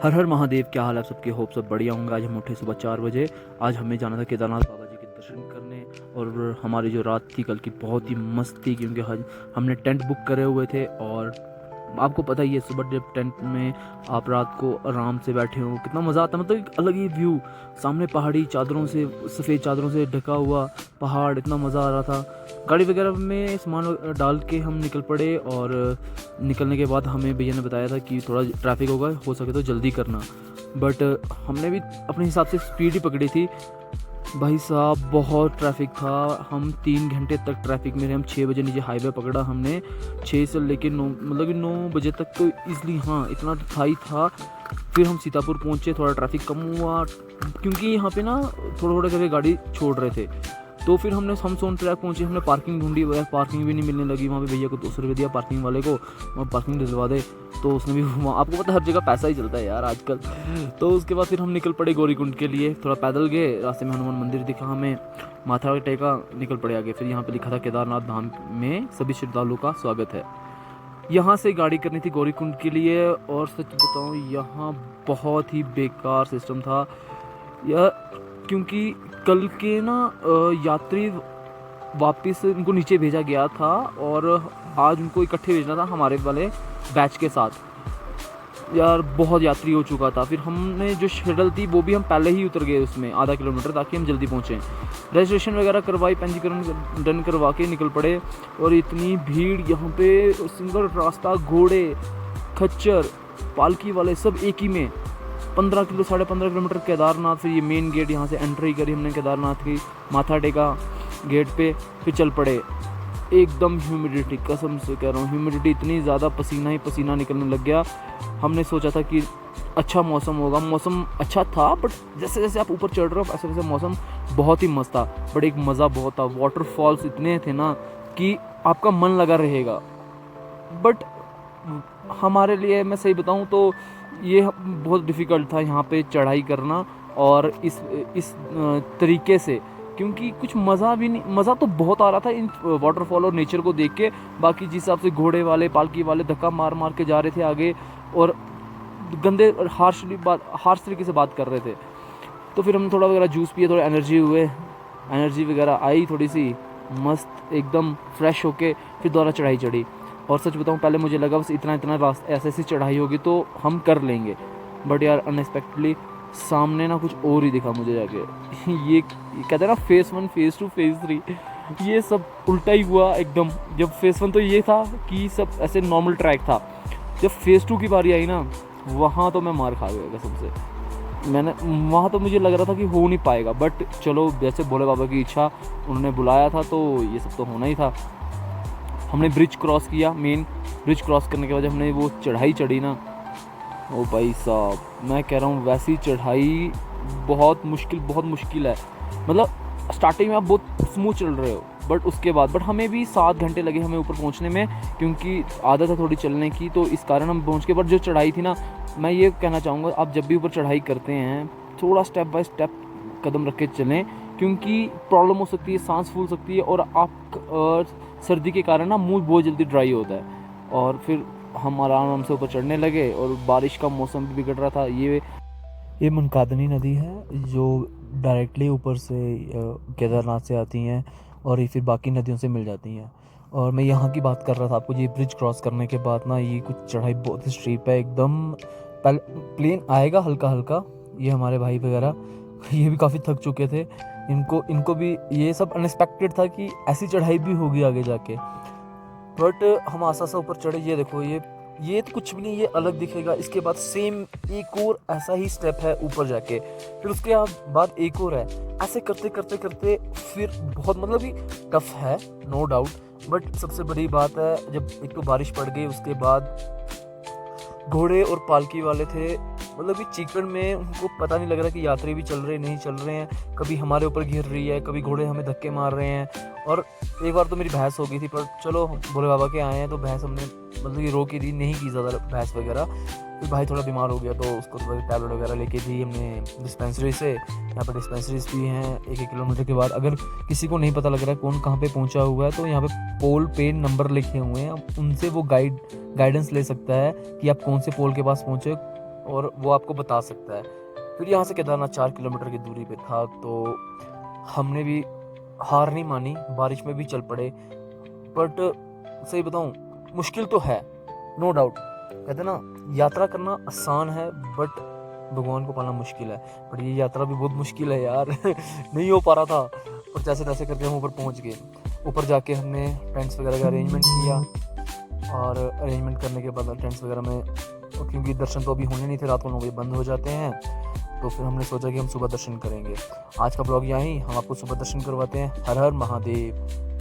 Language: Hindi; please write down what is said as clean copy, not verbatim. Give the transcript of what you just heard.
हर हर महादेव, क्या हाल है आप सबके? होप सब बढ़िया होंगे। आज हम उठे सुबह 4 बजे। आज हमें जाना था केदारनाथ बाबा जी के दर्शन करने। और हमारी जो रात थी कल की बहुत ही मस्त थी, क्योंकि हमने टेंट बुक करे हुए थे। और आपको पता ही है, सुबह जब टेंट में आप रात को आराम से बैठे हो कितना मज़ा आता है। मतलब एक अलग ही व्यू, सामने पहाड़ी चादरों से, सफ़ेद चादरों से ढका हुआ पहाड़, इतना मज़ा आ रहा था। गाड़ी वगैरह में सामान डाल के हम निकल पड़े। और निकलने के बाद हमें भैया ने बताया था कि थोड़ा ट्रैफिक होगा, हो सके तो जल्दी करना। बट हमने भी अपने हिसाब से स्पीड ही पकड़ी थी। भाई साहब बहुत ट्रैफिक था। हम 3 घंटे तक ट्रैफिक में रहे। हम 6 बजे नीचे हाईवे पकड़ा हमने। 6 से लेकर 9, मतलब कि 9 बजे तक तो ईज़िली, हाँ इतना तो था ही था। फिर हम सीतापुर पहुँचे, थोड़ा ट्रैफिक कम हुआ, क्योंकि यहाँ पे ना थोड़ा थोड़ा करके गाड़ी छोड़ रहे थे। तो फिर हम सोन ट्रैक पहुँचे। हमने पार्किंग ढूंढी, वह पार्किंग भी नहीं मिलने लगी। वहाँ पे भैया को 200 रुपये दिया पार्किंग वाले को, वहाँ पार्किंग दिलवा दे। तो उसने भी, आपको पता है हर जगह पैसा ही चलता है यार आजकल। तो उसके बाद फिर हम निकल पड़े गौरीकुंड के लिए। थोड़ा पैदल गए, रास्ते में हनुमान मंदिर दिखा हमें, माथा टेका, निकल पड़े आगे। फिर यहाँ पे लिखा था केदारनाथ धाम में सभी श्रद्धालुओं का स्वागत है। यहाँ से गाड़ी करनी थी गौरीकुंड के लिए। और सच बताऊँ, यहाँ बहुत ही बेकार सिस्टम था यह, क्योंकि कल के ना यात्री वापस उनको नीचे भेजा गया था, और आज उनको इकट्ठे भेजना था हमारे वाले बैच के साथ। यार बहुत यात्री हो चुका था। फिर हमने जो शेड्यूल थी वो भी हम पहले ही उतर गए उसमें आधा किलोमीटर, ताकि हम जल्दी पहुँचें। रजिस्ट्रेशन वगैरह करवाई, पंजीकरण डन करवा के निकल पड़े। और इतनी भीड़ यहाँ पे, सिंगल रास्ता, घोड़े, खच्चर, पालकी वाले सब एक ही में। 15 किलोमीटर केदारनाथ। फिर ये मेन गेट, यहाँ से एंट्री करी हमने केदारनाथ की, माथा टेका गेट पे, फिर चल पड़े। एकदम ह्यूमिडिटी, कसम से कह रहा हूँ, ह्यूमिडिटी इतनी ज़्यादा, पसीना ही पसीना निकलने लग गया। हमने सोचा था कि अच्छा मौसम होगा, मौसम अच्छा था, बट जैसे जैसे आप ऊपर चढ़ रहे हो वैसे वैसे मौसम बहुत ही मस्त था। बट एक मज़ा बहुत था, वाटरफॉल्स इतने थे ना कि आपका मन लगा रहेगा। बट हमारे लिए, मैं सही बताऊँ तो, ये बहुत डिफ़िकल्ट था यहाँ पे चढ़ाई करना, और इस तरीके से, क्योंकि कुछ मज़ा भी नहीं, मज़ा तो बहुत आ रहा था इन वाटरफॉल और नेचर को देख के। बाकी जिस हिसाब से घोड़े वाले, पालकी वाले धक्का मार मार के जा रहे थे आगे, और गंदे और हार्श तरीके से बात कर रहे थे। तो फिर हम थोड़ा वगैरह जूस पिए, थोड़ा एनर्जी हुए, एनर्जी वगैरह आई थोड़ी सी, मस्त एकदम फ्रेश होके फिर दोबारा चढ़ाई चढ़ी। और सच बताऊँ, पहले मुझे लगा बस इतना इतना रास्ता, ऐसे ऐसी चढ़ाई होगी तो हम कर लेंगे। बट यार अनएक्सपेक्टेडली सामने ना कुछ और ही दिखा मुझे जाके। ये कहते हैं ना, फेज़ 1, फेज़ 2, फेज़ 3, ये सब उल्टा ही हुआ एकदम। जब फेज़ 1 तो ये था कि सब ऐसे नॉर्मल ट्रैक था। जब फेज़ 2 की बारी आई ना, वहाँ तो मैं मार खा गया कसम से। वहाँ तो मुझे लग रहा था कि हो नहीं पाएगा, बट चलो, जैसे भोले बाबा की इच्छा, उन्होंने बुलाया था तो ये सब तो होना ही था। हमने ब्रिज क्रॉस किया, मेन ब्रिज क्रॉस करने के बाद हमने वो चढ़ाई चढ़ी ना, ओ भाई साहब, मैं कह रहा हूँ वैसी चढ़ाई बहुत मुश्किल है। मतलब स्टार्टिंग में आप बहुत स्मूथ चल रहे हो, बट उसके बाद, बट हमें भी 7 घंटे लगे हमें ऊपर पहुँचने में, क्योंकि आदत है थोड़ी चलने की, तो इस कारण हम पहुँच के। बट जो चढ़ाई थी ना, मैं ये कहना चाहूँगा, आप जब भी ऊपर चढ़ाई करते हैं थोड़ा स्टेप बाय स्टेप कदम रख के चलें, क्योंकि प्रॉब्लम हो सकती है, सांस फूल सकती है, और आप सर्दी के कारण ना मुँह बहुत जल्दी ड्राई होता है। और फिर हम आराम से ऊपर चढ़ने लगे, और बारिश का मौसम भी बिगड़ रहा था। ये मनकादनी नदी है जो डायरेक्टली ऊपर से केदारनाथ से आती हैं, और ये फिर बाकी नदियों से मिल जाती हैं। और मैं यहाँ की बात कर रहा था आपको, ये ब्रिज क्रॉस करने के बाद ना, ये कुछ चढ़ाई बहुत ही स्टीप है एकदम। पहले प्लेन आएगा हल्का हल्का, ये हमारे भाई वगैरह ये भी काफ़ी थक चुके थे। इनको भी ये सब अनएक्सपेक्टेड था कि ऐसी चढ़ाई भी होगी आगे जाके। बट हम आसा सा ऊपर चढ़े। ये देखो, ये तो कुछ भी नहीं, ये अलग दिखेगा। इसके बाद सेम एक और ऐसा ही स्टेप है ऊपर जाके, फिर उसके बाद एक और है। ऐसे करते करते करते फिर बहुत, मतलब कि टफ है नो डाउट, बट सबसे बड़ी बात है, जब एक तो बारिश पड़ गई, उसके बाद घोड़े और पालकी वाले थे, मतलब कि चीकड़ में उनको पता नहीं लग रहा कि यात्री भी चल रहे नहीं चल रहे हैं। कभी हमारे ऊपर गिर रही है, कभी घोड़े हमें धक्के मार रहे हैं। और एक बार तो मेरी भैंस हो गई थी, पर चलो भोले बाबा के आए हैं तो भैंस हमने, मतलब कि रोकी थी, नहीं की ज़्यादा भैंस वगैरह। फिर भाई थोड़ा बीमार हो गया तो उसको थोड़ा टैबलेट वगैरह लेके दी हमने डिस्पेंसरी से। यहाँ पर डिस्पेंसरीज भी हैं 1-1 किलोमीटर के बाद। अगर किसी को नहीं पता लग रहा है कौन कहाँ पे पहुँचा हुआ है, तो यहाँ पे पोल पे नंबर लिखे हुए हैं, उनसे वो गाइडेंस ले सकता है कि आप कौन से पोल के पास पहुँचे, और वो आपको बता सकता है। फिर यहाँ से केदारनाथ 4 किलोमीटर की दूरी पे था, तो हमने भी हार नहीं मानी, बारिश में भी चल पड़े। बट सही बताऊँ, मुश्किल तो है, नो डाउट। कहते हैं ना, यात्रा करना आसान है बट भगवान को पाना मुश्किल है। बट ये यात्रा भी बहुत मुश्किल है यार नहीं हो पा रहा था, पर जैसे तैसे करके हम ऊपर पहुंच गए। ऊपर जाके हमने टेंट्स वगैरह का अरेंजमेंट किया, और अरेंजमेंट करने के बाद टेंट्स वगैरह में, क्योंकि दर्शन तो अभी होने नहीं थे, रात को 9 बजे बंद हो जाते हैं, तो फिर हमने सोचा कि हम सुबह दर्शन करेंगे। आज का ब्लॉग यहाँ ही, हम आपको सुबह दर्शन करवाते हैं। हर हर महादेव।